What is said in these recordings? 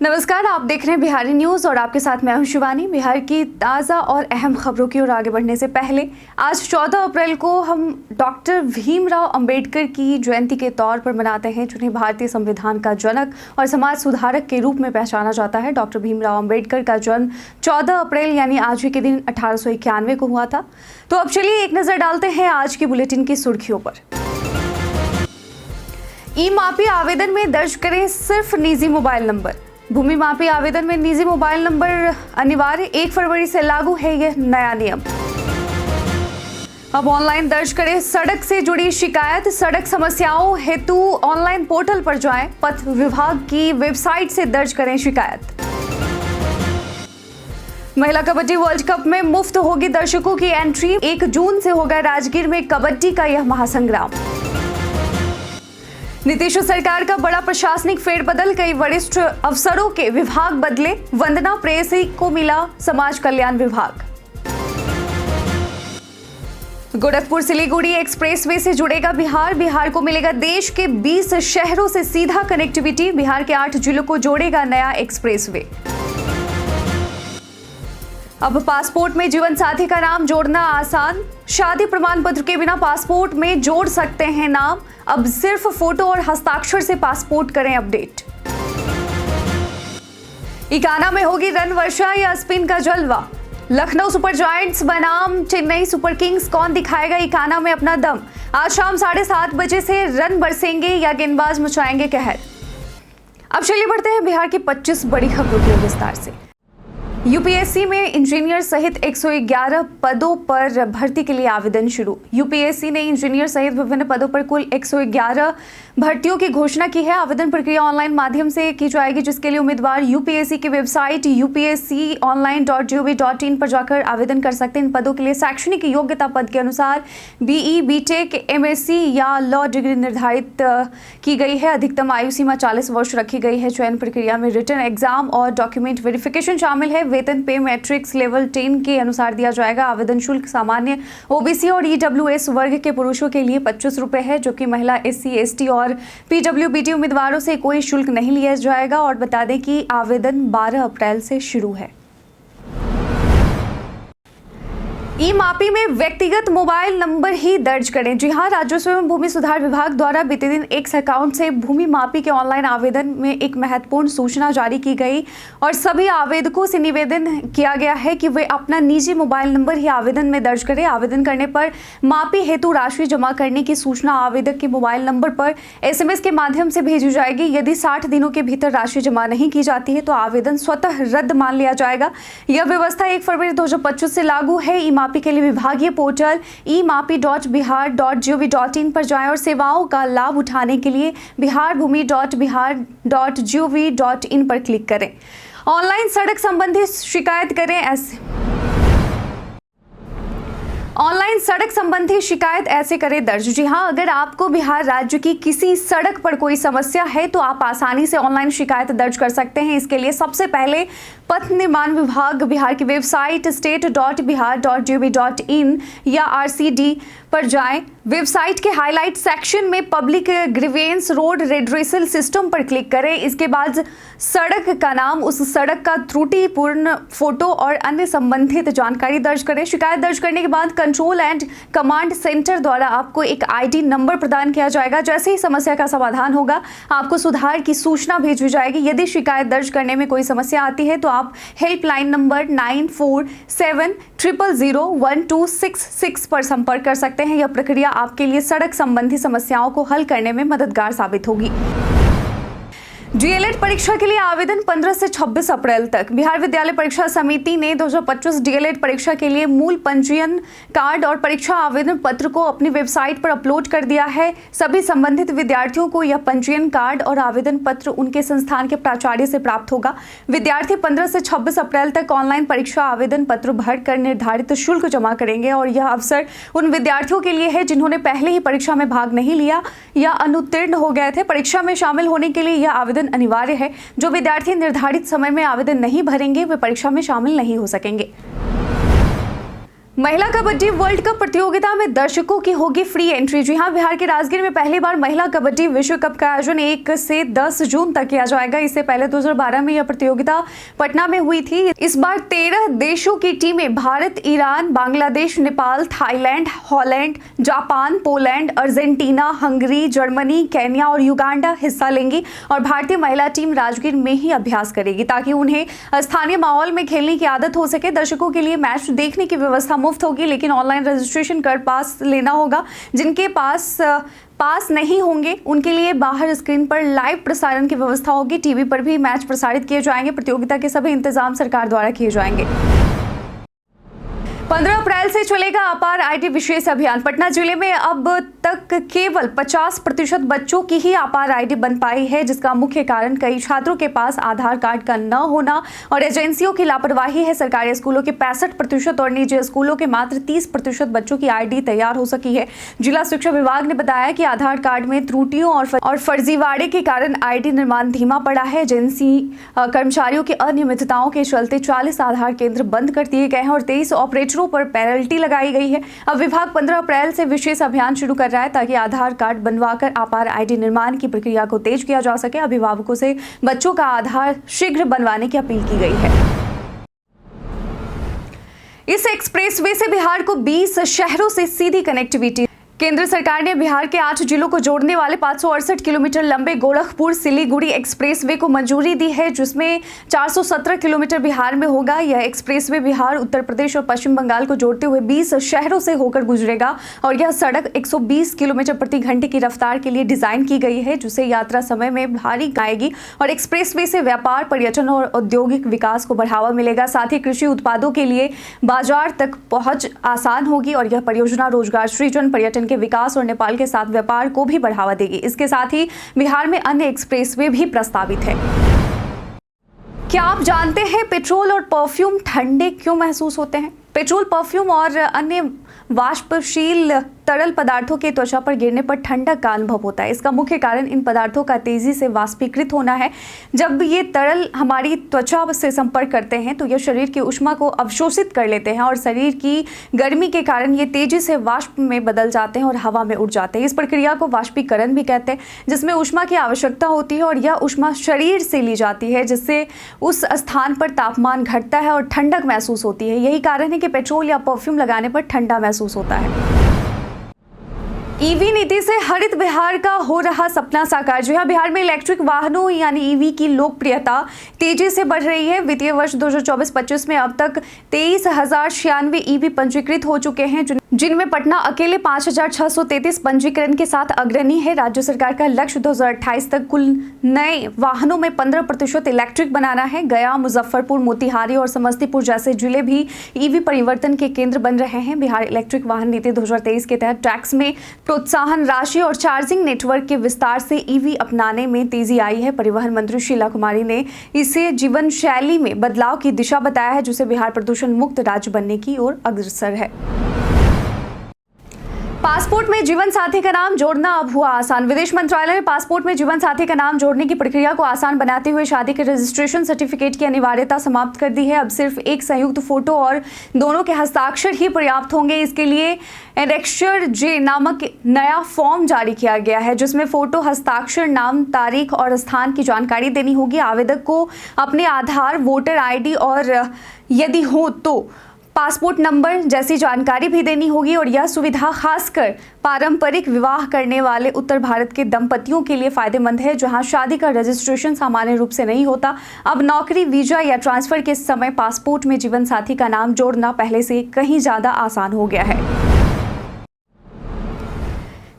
नमस्कार, आप देख रहे हैं बिहारी न्यूज़ और आपके साथ मैं हूं शिवानी। बिहार की ताज़ा और अहम खबरों की ओर आगे बढ़ने से पहले आज 14 अप्रैल को हम डॉक्टर भीमराव अंबेडकर की जयंती के तौर पर मनाते हैं, जिन्हें भारतीय संविधान का जनक और समाज सुधारक के रूप में पहचाना जाता है। डॉक्टर भीमराव अंबेडकर का जन्म 14 अप्रैल यानी आज ही के दिन 1891 को हुआ था। तो अब चलिए एक नज़र डालते हैं आज की बुलेटिन की सुर्खियों पर। ई मापी आवेदन में दर्ज करें सिर्फ निजी मोबाइल नंबर। भूमि मापी आवेदन में निजी मोबाइल नंबर अनिवार्य, 1 फरवरी से लागू है यह नया नियम। अब ऑनलाइन दर्ज करें सड़क से जुड़ी शिकायत। सड़क समस्याओं हेतु ऑनलाइन पोर्टल पर जाएं। पथ विभाग की वेबसाइट से दर्ज करें शिकायत। महिला कबड्डी वर्ल्ड कप में मुफ्त होगी दर्शकों की एंट्री। 1 जून से होगा राजगीर में कबड्डी का यह महासंग्राम। नीतीश सरकार का बड़ा प्रशासनिक फेरबदल, कई वरिष्ठ अफसरों के विभाग बदले। वंदना प्रेयसी को मिला समाज कल्याण विभाग। गोरखपुर सिलीगुड़ी एक्सप्रेसवे से जुड़ेगा बिहार। बिहार को मिलेगा देश के 20 शहरों से सीधा कनेक्टिविटी। बिहार के 8 जिलों को जोड़ेगा नया एक्सप्रेसवे। अब पासपोर्ट में जीवन साथी का नाम जोड़ना आसान। शादी प्रमाण पत्र के बिना पासपोर्ट में जोड़ सकते हैं नाम। अब सिर्फ फोटो और हस्ताक्षर से पासपोर्ट करें अपडेट। इकाना में होगी रन वर्षा या स्पिन का जलवा। लखनऊ सुपर जायंट्स बनाम चेन्नई सुपर किंग्स, कौन दिखाएगा इकाना में अपना दम। आज शाम 7:30 बजे से रन बरसेंगे या गेंदबाज मचाएंगे कहर। अब चलिए बढ़ते हैं बिहार की 25 बड़ी खबरों की विस्तार से। यूपीएससी में इंजीनियर सहित 111 पदों पर भर्ती के लिए आवेदन शुरू। यूपीएससी ने इंजीनियर सहित विभिन्न पदों पर कुल 111 भर्तियों की घोषणा की है। आवेदन प्रक्रिया ऑनलाइन माध्यम से की जाएगी, जिसके लिए उम्मीदवार यूपीएससी की वेबसाइट upsconline.gov.in पर जाकर आवेदन कर सकते हैं। इन पदों के लिए शैक्षणिक योग्यता पद के अनुसार बीई, बीटेक, एमएससी या लॉ डिग्री निर्धारित की गई है। अधिकतम आयु सीमा 40 वर्ष रखी गई है। चयन प्रक्रिया में रिटन एग्जाम और डॉक्यूमेंट वेरिफिकेशन शामिल है। वेतन पे मैट्रिक्स लेवल 10 के अनुसार दिया जाएगा। आवेदन शुल्क सामान्य ओबीसी और ईडब्ल्यूएस वर्ग के पुरुषों के लिए 25 रुपए है, जो कि महिला एससी, एसटी और पीडब्ल्यूबीटी उम्मीदवारों से कोई शुल्क नहीं लिया जाएगा। और बता दें कि आवेदन 12 अप्रैल से शुरू है। ई मापी में व्यक्तिगत मोबाइल नंबर ही दर्ज करें। जी हां, राजस्व एवं भूमि सुधार विभाग द्वारा बीते दिन एक्स अकाउंट से भूमि मापी के ऑनलाइन आवेदन में एक महत्वपूर्ण सूचना जारी की गई और सभी आवेदकों से निवेदन किया गया है कि वे अपना निजी मोबाइल नंबर ही आवेदन में दर्ज करें। आवेदन करने पर मापी हेतु राशि जमा करने की सूचना आवेदक के मोबाइल नंबर पर SMS के माध्यम से भेजी जाएगी। यदि 60 दिनों के भीतर राशि जमा नहीं की जाती है तो आवेदन स्वतः रद्द मान लिया जाएगा। यह व्यवस्था 1 फरवरी 2025 से लागू है। ई मापी के लिए विभागीय पोर्टल emapi.bihar.gov.in पर जाएं और सेवाओं का लाभ उठाने के लिए biharbhumi.bihar.gov.in पर क्लिक करें। ऑनलाइन सड़क संबंधी शिकायत करें। ऑनलाइन सड़क संबंधी शिकायत ऐसे करें दर्ज। जी हां, अगर आपको बिहार राज्य की किसी सड़क पर कोई समस्या है तो आप आसानी से ऑनलाइन शिकायत दर्ज कर सकते हैं। इसके लिए सबसे पहले पथ निर्माण विभाग बिहार की वेबसाइट state.bihar.gov.in या RCD पर जाएं। वेबसाइट के हाईलाइट सेक्शन में public grievance road redressal system पर क्लिक करें। इसके बाद सड़क का नाम, उस सड़क का त्रुटिपूर्ण फोटो और अन्य संबंधित जानकारी दर्ज करें। शिकायत दर्ज करने के बाद कंट्रोल एंड कमांड सेंटर द्वारा आपको एक ID नंबर प्रदान किया जाएगा। जैसे ही समस्या का समाधान होगा, आपको सुधार की सूचना भेजी जाएगी। यदि शिकायत दर्ज करने में कोई समस्या आती है तो आप हेल्पलाइन नंबर 9470012666 पर संपर्क कर सकते हैं। यह प्रक्रिया आपके लिए सड़क संबंधी समस्याओं को हल करने में मददगार साबित होगी। डीएलएड परीक्षा के लिए आवेदन 15 से 26 अप्रैल तक। बिहार विद्यालय परीक्षा समिति ने 2025 डीएलएड परीक्षा के लिए मूल पंजीयन कार्ड और परीक्षा आवेदन पत्र को अपनी वेबसाइट पर अपलोड कर दिया है। सभी संबंधित विद्यार्थियों को यह पंजीयन कार्ड और आवेदन पत्र उनके संस्थान के प्राचार्य से प्राप्त होगा। विद्यार्थी 15 से 26 अप्रैल तक ऑनलाइन परीक्षा आवेदन पत्र भरकर निर्धारित शुल्क जमा करेंगे और यह अवसर उन विद्यार्थियों के लिए है जिन्होंने पहले ही परीक्षा में भाग नहीं लिया या अनुत्तीर्ण हो गए थे। परीक्षा में शामिल होने के लिए यह आवेदन अनिवार्य है। जो विद्यार्थी निर्धारित समय में आवेदन नहीं भरेंगे वे परीक्षा में शामिल नहीं हो सकेंगे। महिला कबड्डी वर्ल्ड कप प्रतियोगिता में दर्शकों की होगी फ्री एंट्री। जी हां, बिहार के राजगीर में पहली बार महिला कबड्डी विश्व कप का आयोजन 1 से 10 जून तक किया जाएगा। इससे पहले 2012 में यह प्रतियोगिता पटना में हुई थी। इस बार 13 देशों की टीमें Bharat, Iran, Bangladesh, Nepal, Thailand, Holland, Japan, Poland, Argentina, Hungary, Germany, Kenya और युगांडा हिस्सा लेंगी और भारतीय महिला टीम राजगीर में ही अभ्यास करेगी ताकि उन्हें स्थानीय माहौल में खेलने की आदत हो सके। दर्शकों के लिए मैच देखने की व्यवस्था मुफ्त होगी, लेकिन ऑनलाइन रजिस्ट्रेशन कर पास लेना होगा। जिनके पास नहीं होंगे उनके लिए बाहर स्क्रीन पर लाइव प्रसारण की व्यवस्था होगी। टीवी पर भी मैच प्रसारित किए जाएंगे। प्रतियोगिता के सभी इंतजाम सरकार द्वारा किए जाएंगे। 15 अप्रैल से चलेगा अपार आईडी विशेष अभियान। पटना जिले में अब तक केवल 50% बच्चों की ही अपार आईडी बन पाई है, जिसका मुख्य कारण कई छात्रों के पास आधार कार्ड का न होना और एजेंसियों की लापरवाही है। सरकारी स्कूलों के 65% और निजी स्कूलों के मात्र 30% बच्चों की आईडी तैयार हो सकी है। जिला शिक्षा विभाग ने बताया कि आधार कार्ड में त्रुटियों और फर्जीवाड़े के कारण आईडी निर्माण धीमा पड़ा है। एजेंसी कर्मचारियों की अनियमितताओं के चलते 40 आधार केंद्र बंद कर दिए गए हैं और 23 ऑपरेटरों पर पेनल्टी लगाई गई है। अब विभाग 15 अप्रैल से विशेष अभियान शुरू कर रहा है ताकि आधार कार्ड बनवाकर अपार आईडी निर्माण की प्रक्रिया को तेज किया जा सके। अभिभावकों से बच्चों का आधार शीघ्र बनवाने की अपील की गई है। इस एक्सप्रेसवे से बिहार को 20 शहरों से सीधी कनेक्टिविटी। केंद्र सरकार ने बिहार के 8 जिलों को जोड़ने वाले 568 किलोमीटर लंबे गोरखपुर सिलीगुड़ी एक्सप्रेसवे को मंजूरी दी है, जिसमें 417 किलोमीटर बिहार में होगा। यह एक्सप्रेसवे बिहार, उत्तर प्रदेश और पश्चिम बंगाल को जोड़ते हुए 20 शहरों से होकर गुजरेगा और यह सड़क 120 किलोमीटर प्रति घंटे की रफ्तार के लिए डिजाइन की गई है, जिससे यात्रा समय में भारी आएगी और एक्सप्रेसवे से व्यापार, पर्यटन और औद्योगिक विकास को बढ़ावा मिलेगा। साथ ही कृषि उत्पादों के लिए बाजार तक पहुंच आसान होगी और यह परियोजना रोजगार सृजन, पर्यटन के विकास और नेपाल के साथ व्यापार को भी बढ़ावा देगी। इसके साथ ही बिहार में अन्य एक्सप्रेसवे भी प्रस्तावित है। क्या आप जानते हैं पेट्रोल और परफ्यूम ठंडे क्यों महसूस होते हैं? पेट्रोल, परफ्यूम और अन्य वाष्पशील तरल पदार्थों के त्वचा पर गिरने पर ठंडक का अनुभव होता है। इसका मुख्य कारण इन पदार्थों का तेजी से वाष्पीकृत होना है। जब ये तरल हमारी त्वचा से संपर्क करते हैं तो ये शरीर की ऊष्मा को अवशोषित कर लेते हैं और शरीर की गर्मी के कारण ये तेजी से वाष्प में बदल जाते हैं और हवा में उड़ जाते हैं। इस प्रक्रिया को वाष्पीकरण भी कहते हैं, जिसमें ऊष्मा की आवश्यकता होती है और यह ऊष्मा शरीर से ली जाती है, जिससे उस स्थान पर तापमान घटता है और ठंडक महसूस होती है। यही कारण है कि पेट्रोल या परफ्यूम लगाने पर ठंडा महसूस होता है। ईवी नीति से हरित बिहार का हो रहा सपना साकार। जी हां, बिहार में इलेक्ट्रिक वाहनों यानी ईवी की लोकप्रियता तेजी से बढ़ रही है। वित्तीय वर्ष 2024-25 में अब तक 23,096 ईवी पंजीकृत हो चुके हैं, जिनमें पटना अकेले 5,633 पंजीकरण के साथ अग्रणी है। राज्य सरकार का लक्ष्य 2028 तक कुल नए वाहनों में 15% इलेक्ट्रिक बनाना है। गया, मुजफ्फरपुर, मोतिहारी और समस्तीपुर जैसे जिले भी ईवी परिवर्तन के केंद्र बन रहे हैं। बिहार इलेक्ट्रिक वाहन नीति 2023 के तहत टैक्स में प्रोत्साहन राशि और चार्जिंग नेटवर्क के विस्तार से ईवी अपनाने में तेजी आई है। परिवहन मंत्री शीला कुमारी ने इसे जीवन शैली में बदलाव की दिशा बताया है, जिससे बिहार प्रदूषण मुक्त राज्य बनने की ओर अग्रसर है। पासपोर्ट में जीवन साथी का नाम जोड़ना अब हुआ आसान। विदेश मंत्रालय ने पासपोर्ट में जीवन साथी का नाम जोड़ने की प्रक्रिया को आसान बनाते हुए शादी के रजिस्ट्रेशन सर्टिफिकेट की अनिवार्यता समाप्त कर दी है। अब सिर्फ एक संयुक्त फोटो और दोनों के हस्ताक्षर ही पर्याप्त होंगे। इसके लिए एनेक्सर जे नामक नया फॉर्म जारी किया गया है, जिसमें फोटो, हस्ताक्षर, नाम, तारीख और स्थान की जानकारी देनी होगी। आवेदक को अपने आधार, वोटर आईडी और यदि हो तो पासपोर्ट नंबर जैसी जानकारी भी देनी होगी और यह सुविधा खासकर पारंपरिक विवाह करने वाले उत्तर भारत के दंपतियों के लिए फायदेमंद है, जहां शादी का रजिस्ट्रेशन सामान्य रूप से नहीं होता। अब नौकरी, वीजा या ट्रांसफर के समय पासपोर्ट में जीवन साथी का नाम जोड़ना पहले से कहीं ज्यादा आसान हो गया है।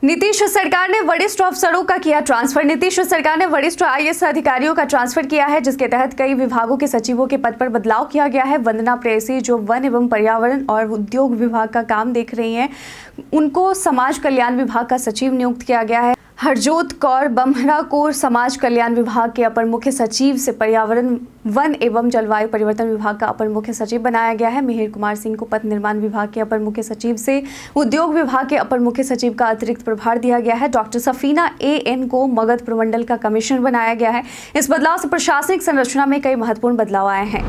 नीतीश सरकार ने वरिष्ठ अफसरों का किया ट्रांसफर। नीतीश सरकार ने वरिष्ठ आईएएस अधिकारियों का ट्रांसफर किया है, जिसके तहत कई विभागों के सचिवों के पद पर बदलाव किया गया है। वंदना प्रेयसी, जो वन एवं पर्यावरण और उद्योग विभाग का काम देख रही हैं, उनको समाज कल्याण विभाग का सचिव नियुक्त किया गया है। हरजोत कौर बम्हरा को समाज कल्याण विभाग के अपर मुख्य सचिव से पर्यावरण, वन एवं जलवायु परिवर्तन विभाग का अपर मुख्य सचिव बनाया गया है। मिहिर कुमार सिंह को पथ निर्माण विभाग के अपर मुख्य सचिव से उद्योग विभाग के अपर मुख्य सचिव का अतिरिक्त प्रभार दिया गया है। डॉक्टर सफीना एएन को मगध प्रमंडल का कमिश्नर बनाया गया है। इस बदलाव से प्रशासनिक संरचना में कई महत्वपूर्ण बदलाव आए हैं।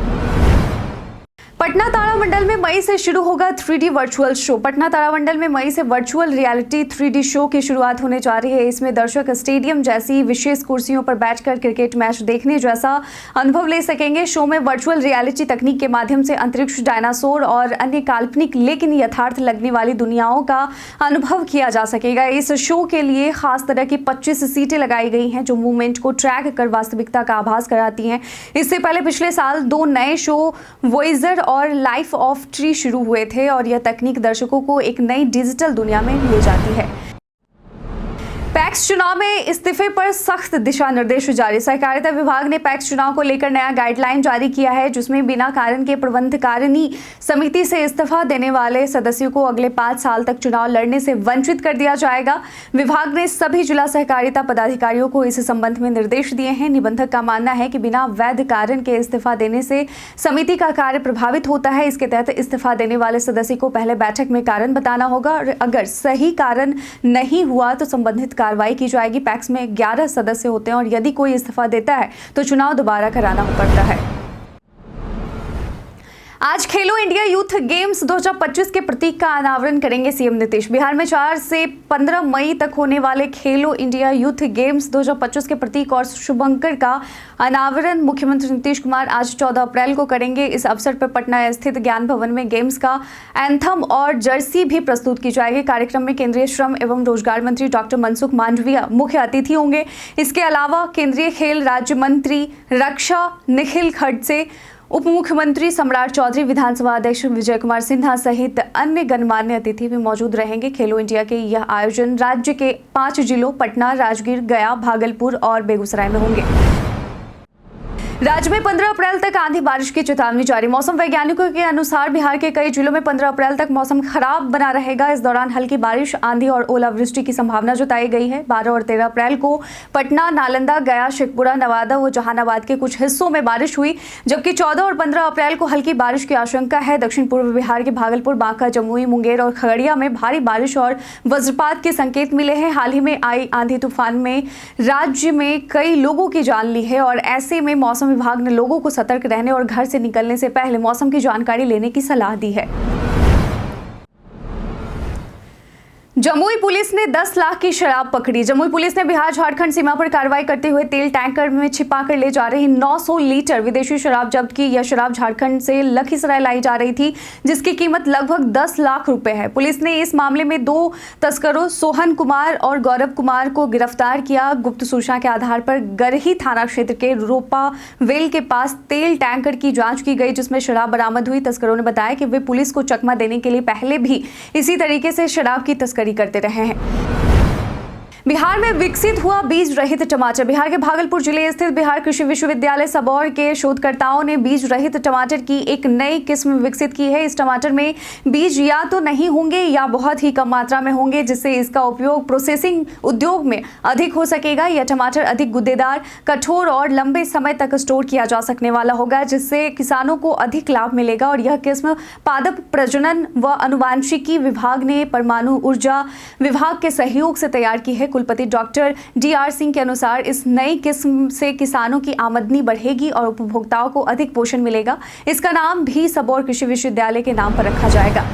पटना तारामंडल में मई से शुरू होगा 3D वर्चुअल शो। पटना तारामंडल में मई से वर्चुअल रियलिटी 3D शो की शुरुआत होने जा रही है। इसमें दर्शक स्टेडियम जैसी विशेष कुर्सियों पर बैठकर क्रिकेट मैच देखने जैसा अनुभव ले सकेंगे। शो में वर्चुअल रियलिटी तकनीक के माध्यम से अंतरिक्ष, डायनासोर और अन्य काल्पनिक लेकिन यथार्थ लगने वाली दुनियाओं का अनुभव किया जा सकेगा। इस शो के लिए खास तरह की 25 सीटें लगाई गई हैं जो मूवमेंट को ट्रैक कर वास्तविकता का आभास कराती हैं। इससे पहले पिछले साल 2 नए शो वॉयेजर और लाइफ ऑफ ट्री शुरू हुए थे और यह तकनीक दर्शकों को एक नई डिजिटल दुनिया में ले जाती है। पैक्स चुनाव में इस्तीफे पर सख्त दिशा निर्देश जारी। सहकारिता विभाग ने पैक्स चुनाव को लेकर नया गाइडलाइन जारी किया है जिसमें बिना कारण के प्रबंधकारिणी समिति से इस्तीफा देने वाले सदस्यों को अगले 5 साल तक चुनाव लड़ने से वंचित कर दिया जाएगा। विभाग ने सभी जिला सहकारिता पदाधिकारियों को इस संबंध में निर्देश दिए हैं। निबंधक का मानना है कि बिना वैध कारण के इस्तीफा देने से समिति का कार्य प्रभावित होता है। इसके तहत इस्तीफा देने वाले सदस्य को पहले बैठक में कारण बताना होगा और अगर सही कारण नहीं हुआ तो संबंधित कार्रवाई की जाएगी। पैक्स में 11 सदस्य होते हैं और यदि कोई इस्तीफा देता है तो चुनाव दोबारा कराना पड़ता है। आज खेलो इंडिया यूथ गेम्स 2025 के प्रतीक का अनावरण करेंगे सीएम नीतीश। बिहार में 4 से 15 मई तक होने वाले खेलो इंडिया यूथ गेम्स 2025 के प्रतीक और शुभंकर का अनावरण मुख्यमंत्री नीतीश कुमार आज 14 अप्रैल को करेंगे। इस अवसर पर पटना स्थित ज्ञान भवन में गेम्स का एंथम और जर्सी भी प्रस्तुत की जाएगी। कार्यक्रम में केंद्रीय श्रम एवं रोजगार मंत्री डॉक्टर मनसुख मांडविया मुख्य अतिथि होंगे। इसके अलावा केंद्रीय खेल राज्य मंत्री रक्षा निखिल खड़से, उप मुख्यमंत्री सम्राट चौधरी, विधानसभा अध्यक्ष विजय कुमार सिन्हा सहित अन्य गणमान्य अतिथि भी मौजूद रहेंगे। खेलो इंडिया के यह आयोजन राज्य के 5 जिलों पटना, राजगीर, गया, भागलपुर और बेगूसराय में होंगे। राज्य में 15 अप्रैल तक आंधी बारिश की चेतावनी जारी। मौसम वैज्ञानिकों के अनुसार बिहार के कई जिलों में 15 अप्रैल तक मौसम खराब बना रहेगा। इस दौरान हल्की बारिश, आंधी और ओलावृष्टि की संभावना जताई गई है। 12 और 13 अप्रैल को पटना, नालंदा, गया, शेखपुरा, नवादा व जहानाबाद के कुछ हिस्सों में बारिश हुई, जबकि 14 और 15 अप्रैल को हल्की बारिश की आशंका है। दक्षिण पूर्व बिहार के भागलपुर, बांका, जमुई, मुंगेर और खगड़िया में भारी बारिश और वज्रपात के संकेत मिले हैं। हाल ही में आई आंधी तूफान में राज्य में कई लोगों की जान ली है और ऐसे में मौसम विभाग ने लोगों को सतर्क रहने और घर से निकलने से पहले मौसम की जानकारी लेने की सलाह दी है। जमुई पुलिस ने 10 लाख की शराब पकड़ी। जमुई पुलिस ने बिहार झारखंड सीमा पर कार्रवाई करते हुए तेल टैंकर में छिपाकर ले जा रही 900 लीटर विदेशी शराब जब्त की। यह शराब झारखंड से लखीसराय लाई जा रही थी जिसकी कीमत लगभग 10 लाख रुपए है। पुलिस ने इस मामले में 2 तस्करों सोहन कुमार और गौरव कुमार को गिरफ्तार किया। गुप्त सूचना के आधार पर गरही थाना क्षेत्र के रोपा वेल के पास तेल टैंकर की जांच की गई जिसमें शराब बरामद हुई। तस्करों ने बताया कि वे पुलिस को चकमा देने के लिए पहले भी इसी तरीके से शराब की तस्करी करते रहे हैं। बिहार में विकसित हुआ बीज रहित टमाटर। बिहार के भागलपुर जिले स्थित बिहार कृषि विश्वविद्यालय सबौर के शोधकर्ताओं ने बीज रहित टमाटर की एक नई किस्म विकसित की है। इस टमाटर में बीज या तो नहीं होंगे या बहुत ही कम मात्रा में होंगे जिससे इसका उपयोग प्रोसेसिंग उद्योग में अधिक हो सकेगा। यह टमाटर अधिक गुद्देदार, कठोर और लंबे समय तक स्टोर किया जा सकने वाला होगा जिससे किसानों को अधिक लाभ मिलेगा। और यह किस्म पादप प्रजनन व अनुवांशिकी विभाग ने परमाणु ऊर्जा विभाग के सहयोग से तैयार की है। कुलपति डॉक्टर DR सिंह के अनुसार इस नई किस्म से किसानों की आमदनी बढ़ेगी और उपभोक्ताओं को अधिक पोषण मिलेगा। इसका नाम भी सबौर कृषि विश्वविद्यालय के नाम पर रखा जाएगा।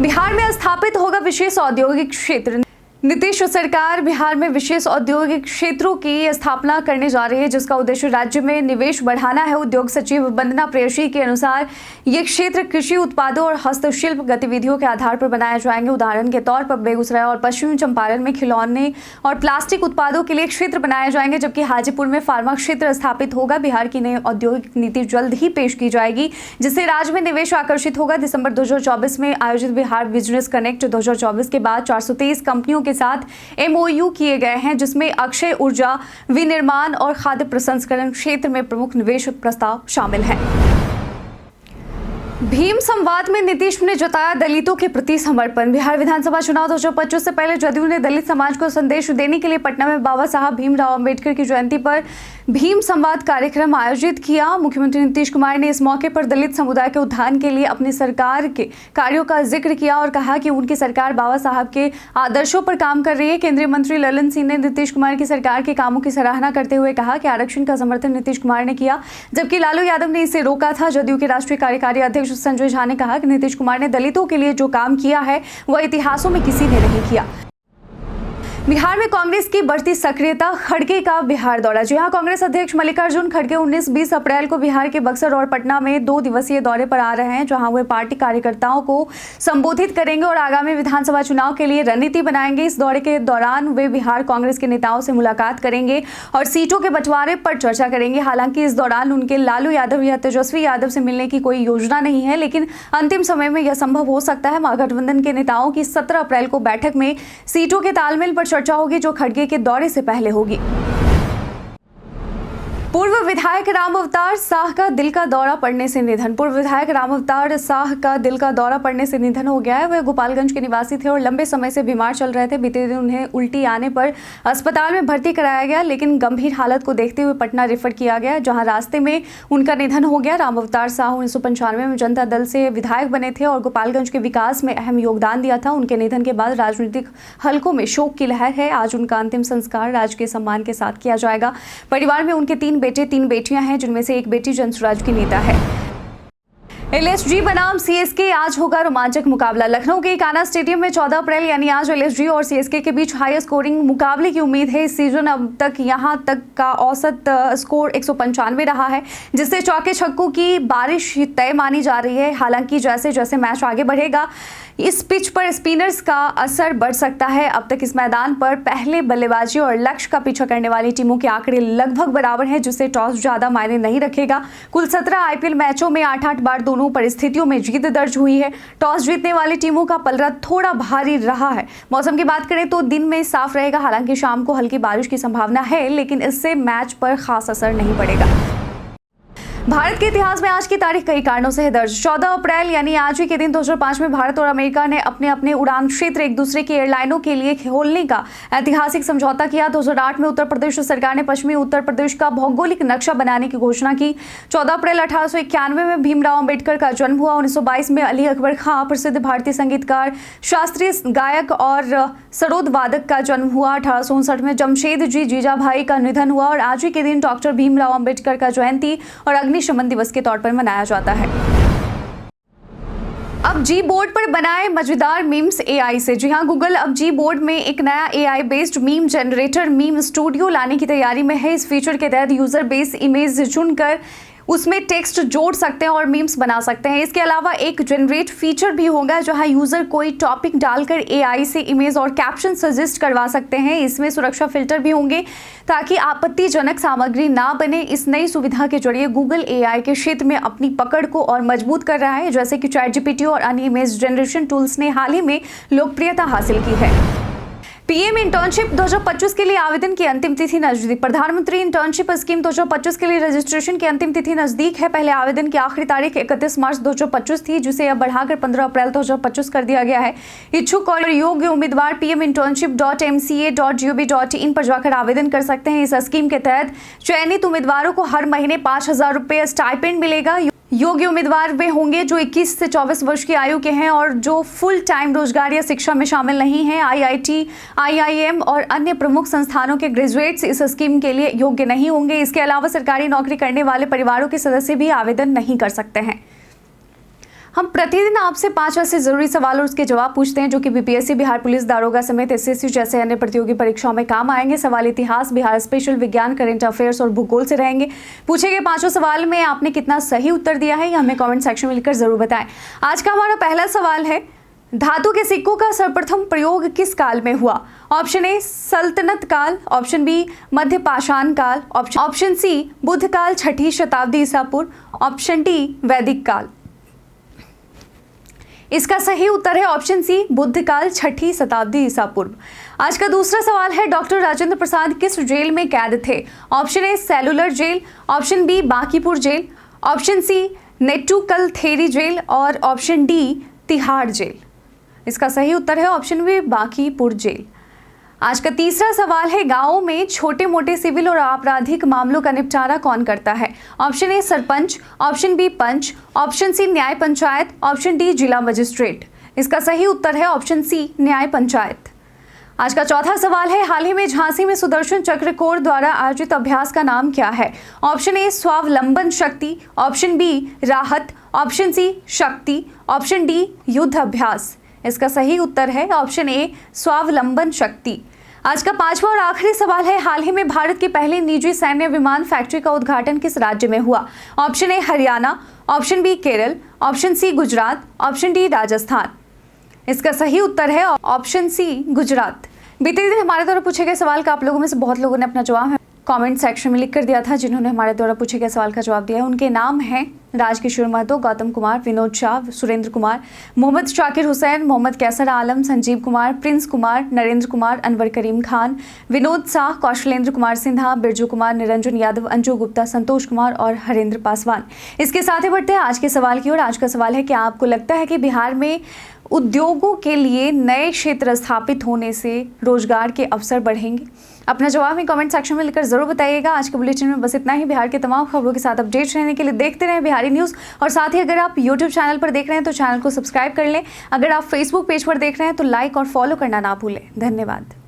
बिहार में स्थापित होगा विशेष औद्योगिक क्षेत्र। नीतीश सरकार बिहार में विशेष औद्योगिक क्षेत्रों की स्थापना करने जा रही है जिसका उद्देश्य राज्य में निवेश बढ़ाना है। उद्योग सचिव वंदना प्रेयसी के अनुसार ये क्षेत्र कृषि उत्पादों और हस्तशिल्प गतिविधियों के आधार पर बनाए जाएंगे। उदाहरण के तौर पर बेगूसराय और पश्चिमी चंपारण में खिलौने और प्लास्टिक उत्पादों के लिए क्षेत्र बनाए जाएंगे जबकि हाजीपुर में फार्मा क्षेत्र स्थापित होगा। बिहार की नई औद्योगिक नीति जल्द ही पेश की जाएगी जिससे राज्य में निवेश आकर्षित होगा। दिसंबर 2024 में आयोजित बिहार बिजनेस कनेक्ट 2024 के बाद 423 कंपनियों के साथ MOU किए गए हैं जिसमें अक्षय ऊर्जा, विनिर्माण और खाद्य प्रसंस्करण क्षेत्र में प्रमुख निवेश प्रस्ताव शामिल हैं। भीम संवाद में नीतीश ने जताया दलितों के प्रति समर्पण। बिहार विधानसभा चुनाव 2025 से पहले जदयू ने दलित समाज को संदेश देने के लिए पटना में बाबा साहब भीमराव अंबेडकर की जयंती पर भीम संवाद कार्यक्रम आयोजित किया। मुख्यमंत्री नीतीश कुमार ने इस मौके पर दलित समुदाय के उत्थान के लिए अपनी सरकार के कार्यों का जिक्र किया और कहा कि उनकी सरकार बाबा साहब के आदर्शों पर काम कर रही है। केंद्रीय मंत्री ललन सिंह ने नीतीश कुमार की सरकार के कामों की सराहना करते हुए कहा कि आरक्षण का समर्थन नीतीश कुमार ने किया, जबकि लालू यादव ने इसे रोका था। जदयू के राष्ट्रीय कार्यकारी अध्यक्ष संजय झा ने कहा कि नीतीश कुमार ने दलितों के लिए जो काम किया है वह इतिहासों में किसी ने नहीं किया। बिहार में कांग्रेस की बढ़ती सक्रियता, खड़गे का बिहार दौरा। जी हां, कांग्रेस अध्यक्ष मल्लिकार्जुन खड़गे 19-20 अप्रैल को बिहार के बक्सर और पटना में 2 दिवसीय दौरे पर आ रहे हैं, जहां वे पार्टी कार्यकर्ताओं को संबोधित करेंगे और आगामी विधानसभा चुनाव के लिए रणनीति बनाएंगे। इस दौरे के दौरान वे बिहार कांग्रेस के नेताओं से मुलाकात करेंगे और सीटों के बंटवारे पर चर्चा करेंगे। हालांकि इस दौरान उनके लालू यादव या तेजस्वी यादव से मिलने की कोई योजना नहीं है, लेकिन अंतिम समय में यह संभव हो सकता है। महागठबंधन के नेताओं की 17 अप्रैल को बैठक में सीटों के तालमेल पर चर्चा होगी, जो खड़गे के दौरे से पहले होगी। पूर्व विधायक राम अवतार शाह का दिल का दौरा पड़ने से निधन। पूर्व विधायक राम अवतार शाह का दिल का दौरा पड़ने से निधन हो गया है। वे गोपालगंज के निवासी थे और लंबे समय से बीमार चल रहे थे। बीते दिन उन्हें उल्टी आने पर अस्पताल में भर्ती कराया गया, लेकिन गंभीर हालत को देखते हुए पटना रेफर किया गया, जहां रास्ते में उनका निधन हो गया। राम अवतार शाह 1995 में जनता दल से विधायक बने थे और गोपालगंज के विकास में अहम योगदान दिया था। उनके निधन के बाद राजनीतिक हलकों में शोक की लहर है। आज उनका अंतिम संस्कार राजकीय सम्मान के साथ किया जाएगा। परिवार में उनके 3 बेटे 3 बेटियां हैं, जिनमें से एक बेटी जनसुराज की नेता है। एलएसजी बनाम सीएसके, आज होगा रोमांचक मुकाबला। लखनऊ के कान्हा स्टेडियम में 14 अप्रैल यानी आज एलएसजी और सीएसके के बीच हाई स्कोरिंग मुकाबले की उम्मीद है। इस सीजन अब तक यहां तक का औसत स्कोर 195 रहा है, जिससे चौके छक्कों की बारिश तय मानी जा रही है। हालांकि जैसे जैसे मैच आगे बढ़ेगा, इस पिच पर स्पिनर्स का असर बढ़ सकता है। अब तक इस मैदान पर पहले बल्लेबाजी और लक्ष्य का पीछा करने वाली टीमों के आंकड़े लगभग बराबर हैं, जिससे टॉस ज्यादा मायने नहीं रखेगा। कुल 17 आईपीएल मैचों में 8-8 बार दोनों परिस्थितियों में जीत दर्ज हुई है। टॉस जीतने वाली टीमों का पलड़ा थोड़ा भारी रहा है। मौसम की बात करें तो दिन में साफ रहेगा, हालांकि शाम को हल्की बारिश की संभावना है, लेकिन इससे मैच पर खास असर नहीं पड़ेगा। भारत के इतिहास में आज की तारीख कई कारणों से है दर्ज। 14 अप्रैल यानी आज ही के दिन 2005 में भारत और अमेरिका ने अपने अपने उड़ान क्षेत्र एक दूसरे की एयरलाइनों के लिए खोलने का ऐतिहासिक समझौता किया। 2008 में उत्तर प्रदेश सरकार ने पश्चिमी उत्तर प्रदेश का भौगोलिक नक्शा बनाने की घोषणा की। 14 अप्रैल 1891 में भीमराव अंबेडकर का जन्म हुआ। 1922 में अली अकबर खां, प्रसिद्ध भारतीय संगीतकार, शास्त्रीय गायक और सरोद वादक का जन्म हुआ। 1859 में जमशेद जी जीजाभाई का निधन हुआ और आज ही के दिन डॉक्टर भीमराव अंबेडकर का जयंती और अग्निशमन दिवस के तौर पर मनाया जाता है। अब जी बोर्ड पर बनाए मजेदार मीम्स एआई से। जी हां, गूगल अब जी बोर्ड में एक नया AI based meme generator meme studio लाने की तैयारी में है। इस फीचर के तहत यूजर बेस इमेज चुनकर उसमें टेक्स्ट जोड़ सकते हैं और मीम्स बना सकते हैं। इसके अलावा एक जनरेट फीचर भी होगा, जहां यूजर कोई टॉपिक डालकर एआई से इमेज और कैप्शन सजेस्ट करवा सकते हैं। इसमें सुरक्षा फिल्टर भी होंगे ताकि आपत्तिजनक सामग्री ना बने। इस नई सुविधा के जरिए गूगल एआई के क्षेत्र में अपनी पकड़ को और मजबूत कर रहा है, जैसे कि चैटजीपीटी और अन्य इमेज जनरेशन टूल्स ने हाल ही में लोकप्रियता हासिल की है। पीएम इंटर्नशिप 2025 के लिए आवेदन की अंतिम तिथि नजदीक। प्रधानमंत्री इंटर्नशिप स्कीम 2025 के लिए रजिस्ट्रेशन की अंतिम तिथि नजदीक है। पहले आवेदन की आखिरी तारीख 31 मार्च 2025 थी, जिसे अब बढ़ाकर 15 अप्रैल 2025 कर दिया गया है। इच्छुक और योग्य उम्मीदवार pminternship.mca.gov.in पर जाकर आवेदन कर सकते हैं। इस स्कीम के तहत चयनित उम्मीदवारों को हर महीने 5,000 रुपये स्टाइपेंड मिलेगा। योग्य उम्मीदवार वे होंगे जो 21 से 24 वर्ष की आयु के हैं और जो फुल टाइम रोजगार या शिक्षा में शामिल नहीं हैं। आईआईटी, आईआईएम और अन्य प्रमुख संस्थानों के ग्रेजुएट्स इस स्कीम के लिए योग्य नहीं होंगे। इसके अलावा सरकारी नौकरी करने वाले परिवारों के सदस्य भी आवेदन नहीं कर सकते हैं। हम प्रतिदिन आपसे 5 ऐसे जरूरी सवाल और उसके जवाब पूछते हैं, जो कि बीपीएससी, बिहार पुलिस दारोगा समेत एसएससी जैसे अन्य प्रतियोगी परीक्षाओं में काम आएंगे। सवाल इतिहास, बिहार स्पेशल, विज्ञान, करंट अफेयर्स और भूगोल से रहेंगे। पूछे गए 5 सवाल में आपने कितना सही उत्तर दिया है, यह हमें कमेंट सेक्शन में लिखकर जरूर बताएं। आज का हमारा पहला सवाल है, धातु के सिक्कों का सर्वप्रथम प्रयोग किस काल में हुआ? ऑप्शन ए सल्तनत काल, ऑप्शन बी मध्य पाषाण काल, ऑप्शन सी बुद्ध काल 6ठी शताब्दी ईसा पूर्व, ऑप्शन डी वैदिक काल। इसका सही उत्तर है ऑप्शन सी बुद्ध काल 6ठी शताब्दी ईसा पूर्व। आज का दूसरा सवाल है, डॉक्टर राजेंद्र प्रसाद किस जेल में कैद थे? Option A cellular jail, option B Bankipur jail, option C Nettukaltheri jail और ऑप्शन डी तिहाड़ जेल। इसका सही उत्तर है ऑप्शन बी बांकीपुर जेल। आज का तीसरा सवाल है, गांवों में छोटे मोटे सिविल और आपराधिक मामलों का निपटारा कौन करता है? Option A sarpanch, option B panch, option C Nyaya Panchayat, option D जिला मजिस्ट्रेट। इसका सही उत्तर है ऑप्शन सी न्याय पंचायत। आज का चौथा सवाल है, हाल ही में झांसी में सुदर्शन चक्र कोर द्वारा आयोजित अभ्यास का नाम क्या है? ऑप्शन ए स्वावलंबन शक्ति, ऑप्शन बी राहत, ऑप्शन सी शक्ति, ऑप्शन डी युद्ध अभ्यास। इसका सही उत्तर है ऑप्शन ए स्वावलंबन शक्ति। आज का पांचवा और आखिरी सवाल है, हाल ही में भारत की पहली निजी सैन्य विमान फैक्ट्री का उद्घाटन किस राज्य में हुआ? Option A Haryana, option B Kerala, option C Gujarat, option D Rajasthan. इसका सही उत्तर है ऑप्शन सी गुजरात। बीते दिन हमारे द्वारा पूछे गए सवाल का आप लोगों में से बहुत लोगों ने अपना जवाब कमेंट सेक्शन में लिख कर दिया था। जिन्होंने हमारे द्वारा पूछे गए सवाल का जवाब दिया है उनके नाम हैं राजकिशोर महतो, गौतम कुमार, विनोद शाह, सुरेंद्र कुमार, मोहम्मद शाकिर हुसैन, मोहम्मद कैसर आलम, संजीव कुमार, प्रिंस कुमार, नरेंद्र कुमार, अनवर करीम खान, विनोद शाह, कौशलेंद्र कुमार सिन्हा, बिरजू कुमार, निरंजन यादव, अंजू गुप्ता, संतोष कुमार और हरेंद्र पासवान। इसके साथ ही बढ़ते हैं आज के सवाल की ओर। आज का सवाल है, क्या आपको लगता है कि बिहार में उद्योगों के लिए नए क्षेत्र स्थापित होने से रोजगार के अवसर बढ़ेंगे? अपना जवाब में कमेंट सेक्शन में लिखकर जरूर बताइएगा। आज के बुलेटिन में बस इतना ही। बिहार के तमाम खबरों के साथ अपडेट रहने के लिए देखते रहें बिहारी न्यूज़। और साथ ही अगर आप यूट्यूब चैनल पर देख रहे हैं तो चैनल को सब्सक्राइब कर लें। अगर आप फेसबुक पेज पर देख रहे हैं तो लाइक और फॉलो करना ना भूलें। धन्यवाद।